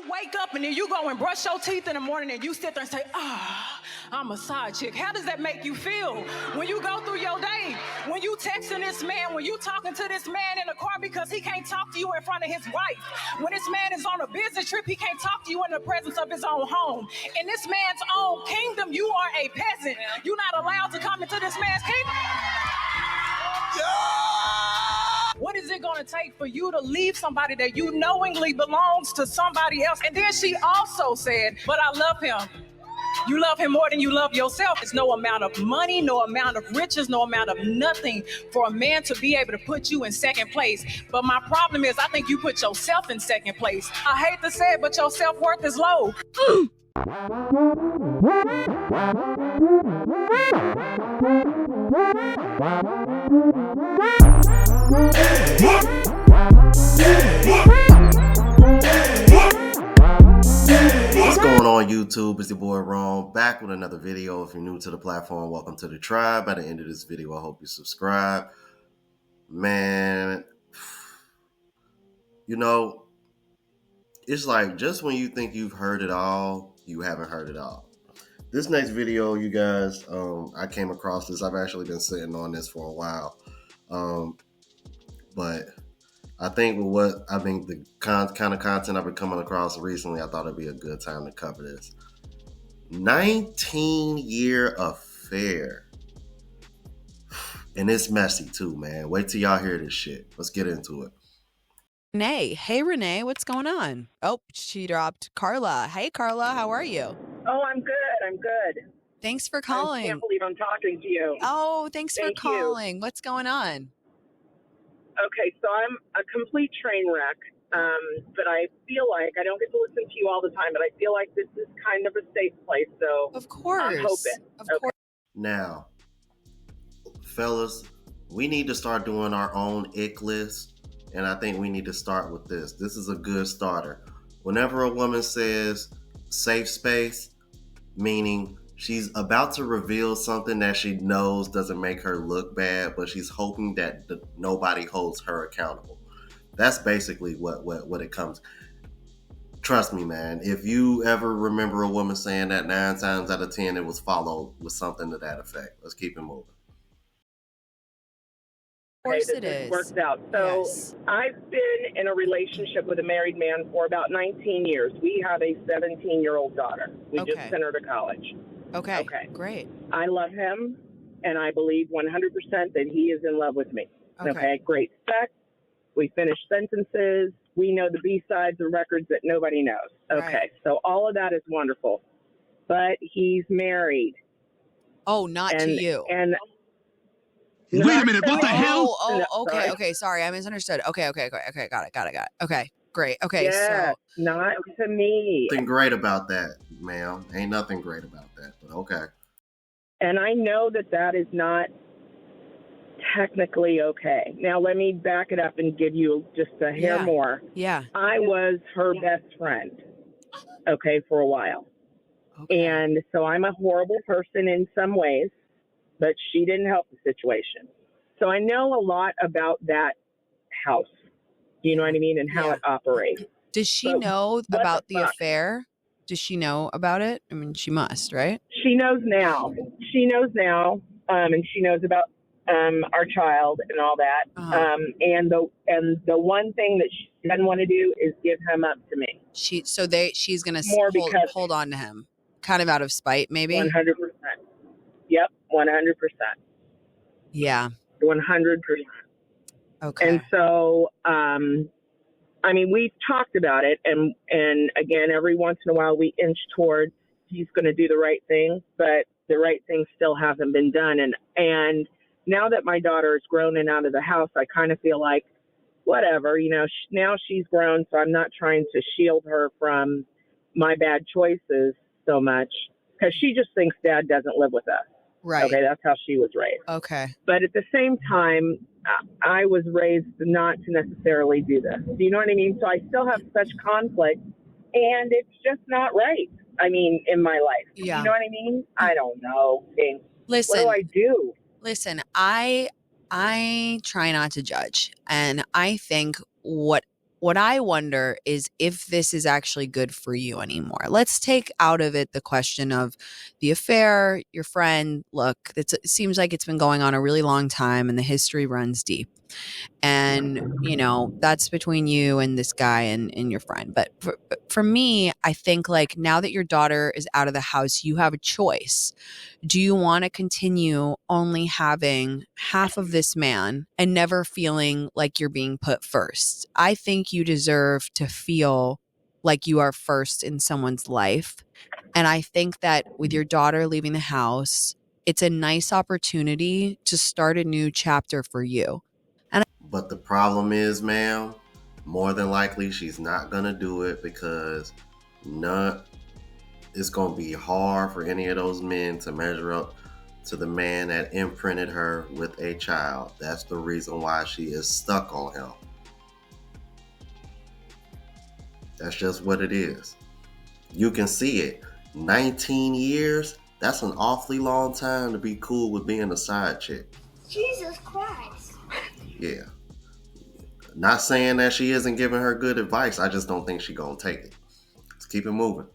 You wake up and then you go and brush your teeth in the morning and you sit there and say, I'm a side chick. How does that make you feel when you go through your day? When you texting this man, when you talking to this man in the car because he can't talk to you in front of his wife. When this man is on a business trip, he can't talk to you in the presence of his own home. In this man's own kingdom, you are a peasant. You're not allowed to come into this man's kingdom. What is it going to take for you to leave somebody that you knowingly belongs to somebody else? And then she also said, but I love him. You love him more than you love yourself. There's no amount of money, no amount of riches, no amount of nothing for a man to be able to put you in second place. But my problem is I think you put yourself in second place. I hate to say it, but your self-worth is low. What's going on, YouTube? It's your boy Ron, back with another video. If you're new to the platform, welcome to the tribe. By the end of this video, I hope you subscribe. Man, you know, it's like just when you think you've heard it all, you haven't heard it all. This next video, you guys, I came across this. I've actually been sitting on this for a while. But I think with the kind of content I've been coming across recently, I thought it'd be a good time to cover this. 19-year affair. And it's messy too, man. Wait till y'all hear this shit. Let's get into it. Renee. Hey, Renee. What's going on? Oh, she dropped Carla. Hey, Carla. How are you? Oh, I'm good. I'm good. Thanks for calling. I can't believe I'm talking to you. Oh, thanks for calling. You. What's going on? Okay, so I'm a complete train wreck, but I feel like I don't get to listen to you all the time, but I feel like this is kind of a safe place, so of course. I'm hoping. Of course. Now, fellas, we need to start doing our own ick list, and I think we need to start with this. This is a good starter. Whenever a woman says safe space, meaning she's about to reveal something that she knows doesn't make her look bad, but she's hoping that nobody holds her accountable. That's basically what it comes. Trust me, man. If you ever remember a woman saying that, 9 times out of 10, it was followed with something to that effect. Let's keep it moving. Of course it is. Worked out. So yes. I've been in a relationship with a married man for about 19 years. We have a 17-year-old daughter. We just sent her to college. Okay, great. I love him, and I believe 100% that he is in love with me. Okay, great sex. We finish sentences. We know the B-sides and records that nobody knows. Okay, so all of that is wonderful. But he's married. Oh, not to you. And wait a minute, what the hell? Oh, okay, okay, sorry, I misunderstood. Okay, got it. Okay, great. Okay, yeah, so not to me. Nothing great about that, ma'am. Ain't nothing great about that, but okay. And I know that is not technically okay. Now, let me back it up and give you just a hair more. Yeah. I was her best friend, for a while. Okay. And so I'm a horrible person in some ways, but she didn't help the situation. So I know a lot about that house. You know what I mean? And how it operates. Does she know about the affair? Does she know about it? I mean, she must, right? She knows now. And she knows about our child and all that. And the one thing that she doesn't want to do is give him up to me. She's gonna hold on to him, kind of out of spite, maybe. 100%. Yep, 100%. Yeah. 100%. Okay. And so, I mean, we've talked about it, and again, every once in a while we inch towards he's going to do the right thing, but the right thing still hasn't been done. And now that my daughter is grown and out of the house, I kind of feel like, whatever, now she's grown, so I'm not trying to shield her from my bad choices so much, because she just thinks Dad doesn't live with us. Right. Okay, that's how she was raised. Okay. But at the same time, I was raised not to necessarily do this. Do you know what I mean? So I still have such conflict, and it's just not right. I mean, in my life. Yeah. You know what I mean? I don't know. Listen. What do I do? Listen, I try not to judge, and I think what what I wonder is if this is actually good for you anymore. Let's take out of it the question of the affair, your friend. Look, it seems like it's been going on a really long time and the history runs deep. And, that's between you and this guy and your friend. But for me, I think like now that your daughter is out of the house, you have a choice. Do you want to continue only having half of this man and never feeling like you're being put first? I think you deserve to feel like you are first in someone's life. And I think that with your daughter leaving the house, it's a nice opportunity to start a new chapter for you. But the problem is, ma'am, more than likely she's not gonna do it because it's gonna be hard for any of those men to measure up to the man that imprinted her with a child. That's the reason why she is stuck on him. That's just what it is. You can see it. 19 years, that's an awfully long time to be cool with being a side chick. Jesus Christ. Yeah. Not saying that she isn't giving her good advice. I just don't think she's gonna take it. Let's keep it moving.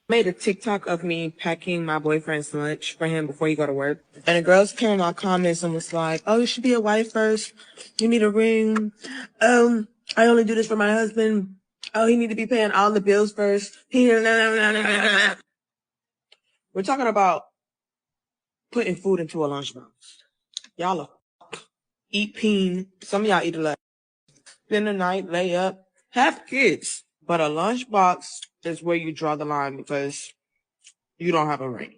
Made a TikTok of me packing my boyfriend's lunch for him before he go to work. And the girls came in my comments and was like, oh, you should be a wife first. You need a ring. I only do this for my husband. Oh, he need to be paying all the bills first. We're talking about putting food into a lunchbox. Y'all are eat peen. Some of y'all eat a lot. Spend the night, lay up, have kids. But a lunchbox is where you draw the line because you don't have a ring.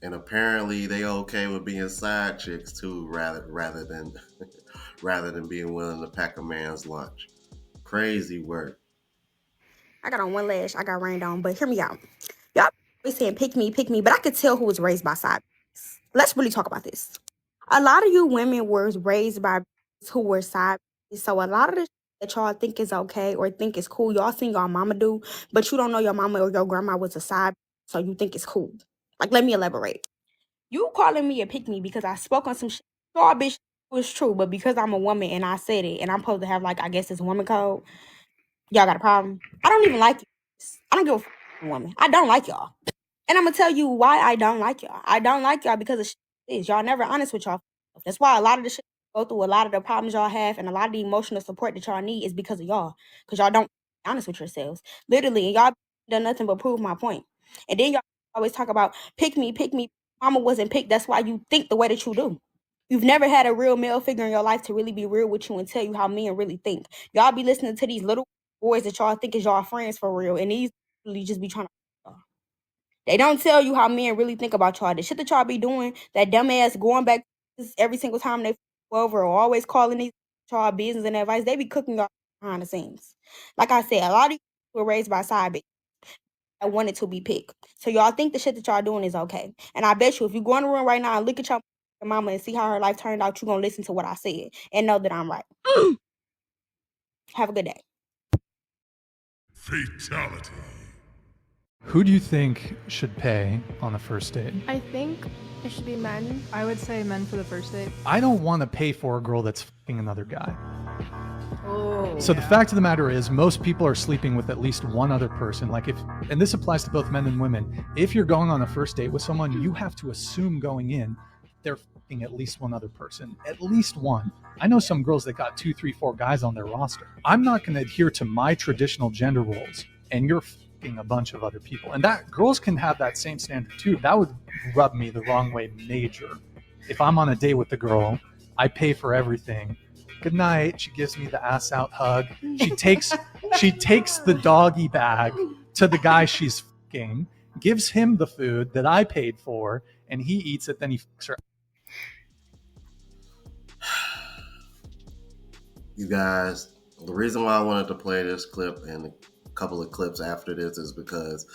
And apparently they okay with being side chicks too, rather than being willing to pack a man's lunch. Crazy work. I got on one lash, I got rained on, but hear me out. Y'all always saying pick me, but I could tell who was raised by side. Let's really talk about this. A lot of you women were raised by who were side. So a lot of the that y'all think is okay or think is cool, y'all seen y'all mama do, but you don't know your mama or your grandma was a side, so you think it's cool. Like, let me elaborate. You calling me a pick me because I spoke on some shit. Y'all bitch was true, but because I'm a woman and I said it and I'm supposed to have, like, I guess it's woman code, y'all got a problem? I don't even like you. I don't give a woman. I don't like y'all. And I'm going to tell you why I don't like y'all. I don't like y'all because of shit is. Y'all never honest with y'all. That's why a lot of the shit go through, a lot of the problems y'all have, and a lot of the emotional support that y'all need is because of y'all. Because y'all don't be honest with yourselves. Literally, and y'all done nothing but prove my point. And then y'all always talk about pick me. Mama wasn't picked. That's why you think the way that you do. You've never had a real male figure in your life to really be real with you and tell you how men really think. Y'all be listening to these little boys that y'all think is y'all friends for real, and these really just be trying to. They don't tell you how men really think about y'all. The shit that y'all be doing, that dumbass going back every single time they over or always calling these y'all business and advice, they be cooking y'all behind the scenes. Like I said, a lot of you were raised by side bitches that wanted to be picked. So y'all think the shit that y'all doing is okay. And I bet you if you go in the room right now and look at your mama and see how her life turned out, you're going to listen to what I said and know that I'm right. Have a good day. Fatality. Who do you think should pay on the first date? I think it should be men. I would say men for the first date. I don't want to pay for a girl that's fucking another guy. Oh. So the fact of the matter is, most people are sleeping with at least one other person. And this applies to both men and women. If you're going on a first date with someone, you have to assume going in they're fucking at least one other person. At least one. I know some girls that got 2, 3, 4 guys on their roster. I'm not going to adhere to my traditional gender roles, and you're a bunch of other people. And that girls can have that same standard too. That would rub me the wrong way major. If I'm on a date with the girl, I pay for everything. Good night. She gives me the ass out hug. She takes the doggy bag to the guy she's fucking, gives him the food that I paid for, and he eats it, then he fucks her. You guys, the reason why I wanted to play this clip and a couple of clips after this is because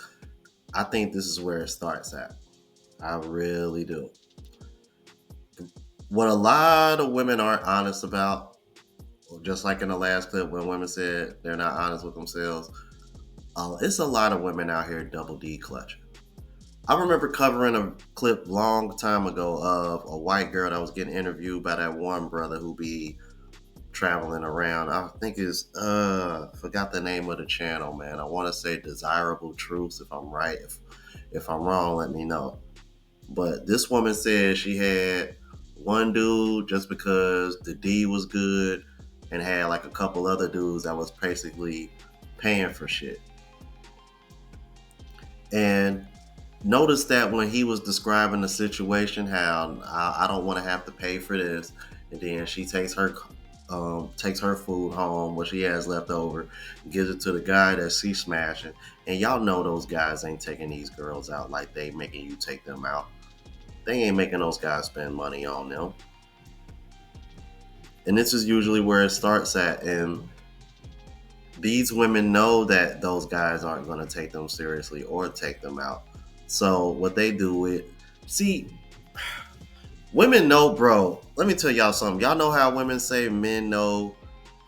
I think this is where it starts at. I really do. What a lot of women aren't honest about, just like in the last clip when women said they're not honest with themselves, it's a lot of women out here double D clutching. I remember covering a clip long time ago of a white girl that was getting interviewed by that one brother who be traveling around. I think it's forgot the name of the channel, man. I want to say Desirable Truths. If I'm right, if I'm wrong, let me know. But this woman said she had one dude just because the D was good, and had like a couple other dudes that was basically paying for shit. And notice that when he was describing the situation, how I don't want to have to pay for this, and then she takes her food home, what she has left over, gives it to the guy that she's smashing, and y'all know those guys ain't taking these girls out like they making you take them out. They ain't making those guys spend money on them, and this is usually where it starts at. And these women know that those guys aren't going to take them seriously or take them out. So what they do is, see, women know, bro. Let me tell y'all something. Y'all know how women say men know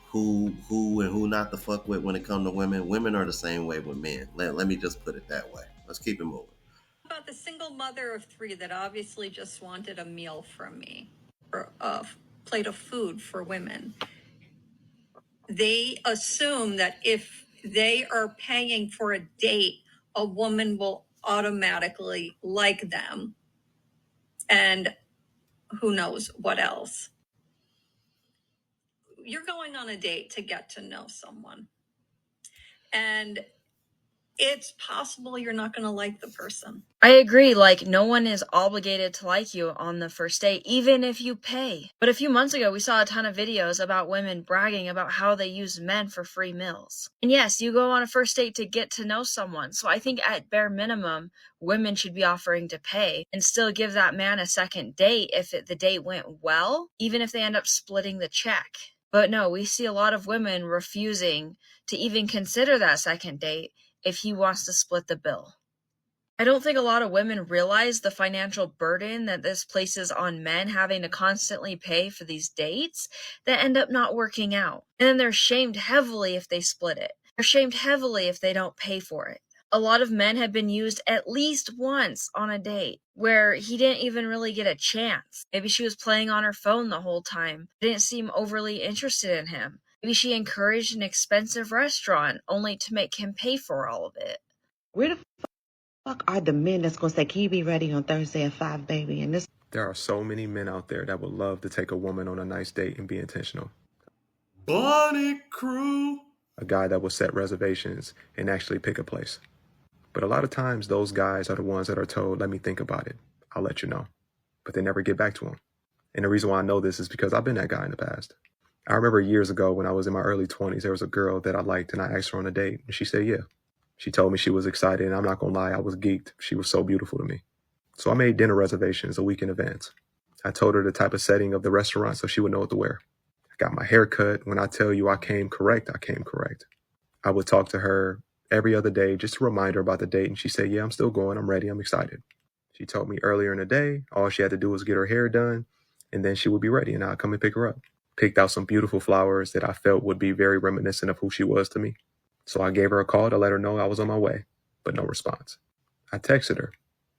who and who not to fuck with when it comes to women. Women are the same way with men. Let me just put it that way. Let's keep it moving. About the single mother of 3 that obviously just wanted a meal from me, or a plate of food for women. They assume that if they are paying for a date, a woman will automatically like them, and who knows what else. You're going on a date to get to know someone, and it's possible you're not going to like the person. I agree, like, no one is obligated to like you on the first date, even if you pay. But a few months ago, we saw a ton of videos about women bragging about how they use men for free meals. And yes, you go on a first date to get to know someone, so I think at bare minimum, women should be offering to pay and still give that man a second date if the date went well, even if they end up splitting the check. But no, we see a lot of women refusing to even consider that second date if he wants to split the bill. I don't think a lot of women realize the financial burden that this places on men having to constantly pay for these dates that end up not working out. And then they're shamed heavily if they split it. They're shamed heavily if they don't pay for it. A lot of men have been used at least once on a date where he didn't even really get a chance. Maybe she was playing on her phone the whole time, didn't seem overly interested in him. Maybe she encouraged an expensive restaurant only to make him pay for all of it. Where the fuck are the men that's gonna say, "Can you be ready on Thursday at 5, baby?" And this. There are so many men out there that would love to take a woman on a nice date and be intentional. Bonnie Crew. A guy that will set reservations and actually pick a place. But a lot of times those guys are the ones that are told, "Let me think about it. I'll let you know." But they never get back to them. And the reason why I know this is because I've been that guy in the past. I remember years ago when I was in my early 20s, there was a girl that I liked and I asked her on a date and she said, yeah. She told me she was excited and I'm not going to lie, I was geeked. She was so beautiful to me. So I made dinner reservations a week in advance. I told her the type of setting of the restaurant so she would know what to wear. I got my hair cut. When I tell you I came correct, I came correct. I would talk to her every other day just to remind her about the date and she said, yeah, I'm still going. I'm ready. I'm excited. She told me earlier in the day, all she had to do was get her hair done and then she would be ready and I'd come and pick her up. Picked out some beautiful flowers that I felt would be very reminiscent of who she was to me. So I gave her a call to let her know I was on my way, but no response. I texted her,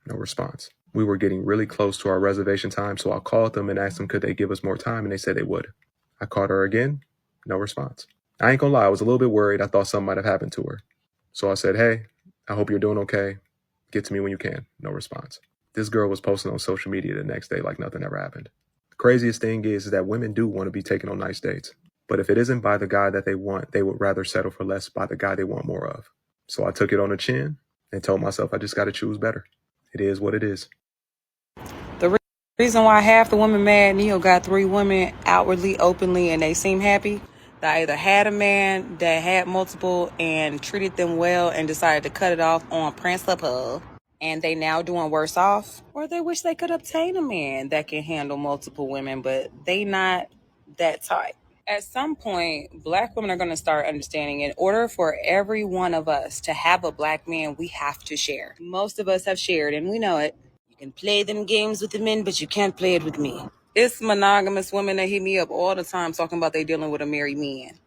no response. We were getting really close to our reservation time, so I called them and asked them could they give us more time, and they said they would. I called her again, no response. I ain't gonna lie, I was a little bit worried. I thought something might have happened to her. So I said, hey, I hope you're doing okay. Get to me when you can. No response. This girl was posting on social media the next day like nothing ever happened. The craziest thing is that women do want to be taken on nice dates. But if it isn't by the guy that they want, they would rather settle for less by the guy they want more of. So I took it on the chin and told myself I just got to choose better. It is what it is. The reason why half the women mad, Neil got 3 women outwardly, openly, and they seem happy. They either had a man that had multiple and treated them well and decided to cut it off on principle, and they now doing worse off, or they wish they could obtain a man that can handle multiple women, but they not that type. At some point, black women are going to start understanding in order for every one of us to have a black man, we have to share. Most of us have shared, and we know it. You can play them games with the men, but you can't play it with me. It's monogamous women that hit me up all the time talking about they dealing with a married man.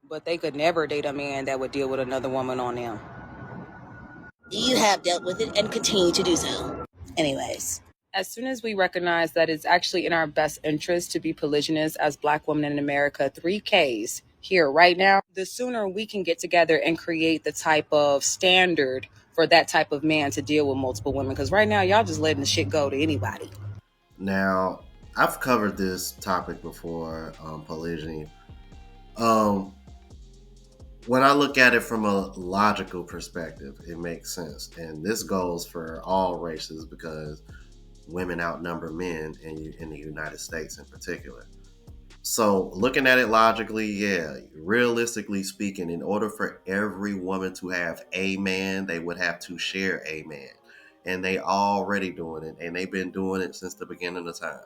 But they could never date a man that would deal with another woman on them. You have dealt with it and continue to do so. Anyways. As soon as we recognize that it's actually in our best interest to be polygynous as Black women in America, 3Ks here right now, the sooner we can get together and create the type of standard for that type of man to deal with multiple women. Because right now, y'all just letting the shit go to anybody. Now, I've covered this topic before, polygyny. When I look at it from a logical perspective, it makes sense. And this goes for all races because women outnumber men in the United States in particular. So looking at it logically, yeah, realistically speaking, in order for every woman to have a man, they would have to share a man. And they already doing it, and they've been doing it since the beginning of time.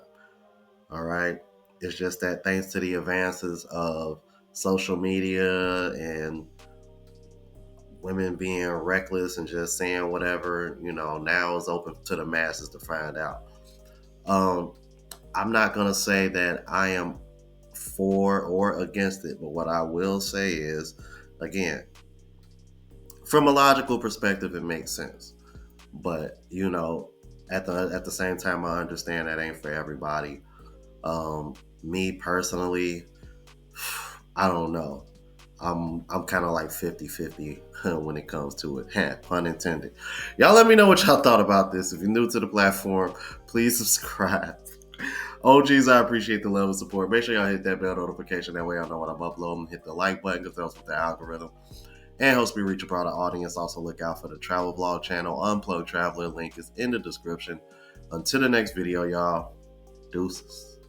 All right. It's just that thanks to the advances of social media and women being reckless and just saying whatever, now is open to the masses to find out. I'm not going to say that I am for or against it, but what I will say is, again, from a logical perspective, it makes sense. But, at the same time, I understand that ain't for everybody. Me personally, I don't know. I'm kind of like 50-50 when it comes to it. Pun intended. Y'all let me know what y'all thought about this. If you're new to the platform, please subscribe. OGs, I appreciate the love and support. Make sure y'all hit that bell notification. That way I know when I'm uploading. Hit the like button because that helps with the algorithm. And helps me reach a broader audience. Also look out for the travel vlog channel, Unplugged Traveler. Link is in the description. Until the next video, y'all. Deuces.